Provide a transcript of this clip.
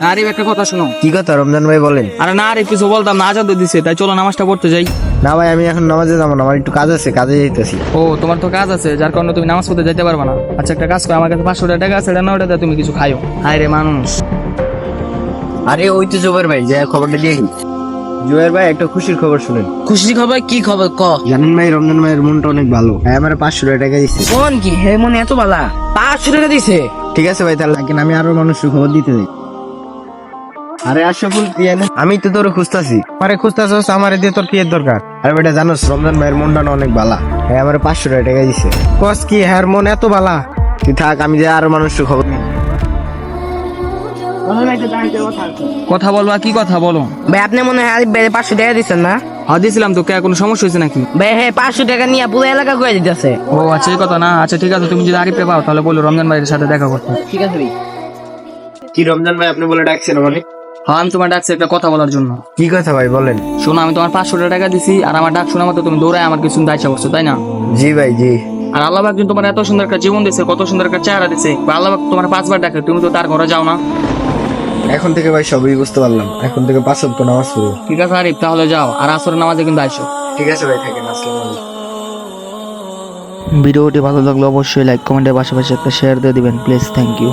আরে একটা কথা শোনো। কি কথা রমজান ভাই বলেন। আরে না আরে কিছু বলতাম না, আজান তো দিছে, তাই চলো নামাজটা পড়তে যাই। না ভাই আমি এখন নামাজে যাবো না, আমার একটু কাজ আছে, কাজে যাইতেছি। ও তোমার তো কাজ আছে, যার কারণে তুমি নামাজ পড়তে যেতে পারবে না। আচ্ছা একটা কাজ করো, আমার কাছে 500 টাকা আছে, এটা নাও, এটা তুমি কিছু খাইও। হায় রে মানুষ। আরে ওই তো জুবের ভাই, যে খবরটা দিয়ে জুবের ভাই একটা খুশির খবর শুনেন। খুশি খবর? কি খবর ক? জানেন ভাই রমজান ভাইয়ের মনটা অনেক ভালো, হ্যাঁ আমার 500 টাকা দিচ্ছে। কোন কি হে মনে এত বালা? 500 টাকা দিছে? ঠিক আছে ভাই, তাহলে কিন্তু আমি আরো মানুষের খবর দিতে যাই। আরে আশরাফুল পিয়া না, আমি তো তোর খুঁজতাছি। আরে খুঁজতাছস, আমার দিয়ে তোর পিয়ের দরকার। আরে বেটা জানোস রমজান ভাইয়ের মনটা না অনেক ভালা, হ্যাঁ আমার 500 টাকা দিচ্ছে। কস কি হ্যাঁ মন এত ভালা? তুই থাক, আমি যে আরো মানুষের খবর নিই। কথা বলবা, কি কথা বলো? ভাই আপনি মনে হয় আরিফ ভাই 500 টাকা দিচ্ছেন না? হ্যাঁ দিয়েছিলাম তো, কে কোনো সমস্যা হয়েছে নাকি? ভাই হ্যাঁ 500 টাকা নিয়ে পুরো এলাকা ঘুরে দিতেছে। ও আচ্ছা এই কথা না, আচ্ছা ঠিক আছে, তুমি যদি আরিফে পাও তাহলে বলো রমজান ভাইয়ের সাথে দেখা করতে। ঠিক আছে ভাই। কি রমজান ভাই আপনি বলে ডাকছেন আমারে? হ্যাঁ আমি তোমার ডাকছি একটা কথা বলার জন্য। কি কথা ভাই বলেন। শোনো, আমি তোমার 500 টাকা দিছি, আর আমার ডাক শোনা মতো তুমি দৌড়ায় আমার কিছু দায়িত্ব করছো, তাই না? জি ভাই জি। আর আল্লাহ পাক কিন্তু তোমার এত সুন্দর একটা জীবন দিছে, কত সুন্দর একটা চেহারা দিছে, আল্লাহ পাক তোমার 5 বার ডাকে, তুমি তো তার ঘরে যাও না। এখন থেকে ভাই সবই বুঝতে পারলাম, এখন থেকে 5 ওয়াক্ত নামাজ পড়বো। ঠিক আছে আরিফ, তাহলে যাও, আর আসরের নামাজে কিন্তু আইসো। ঠিক আছে ভাই, থাকেন, আসসালামু আলাইকুম। ভিডিওটি ভালো লাগলে অবশ্যই লাইক কমেন্টের পাশাপাশি একটা শেয়ার দিয়ে দিবেন প্লিজ। Thank you.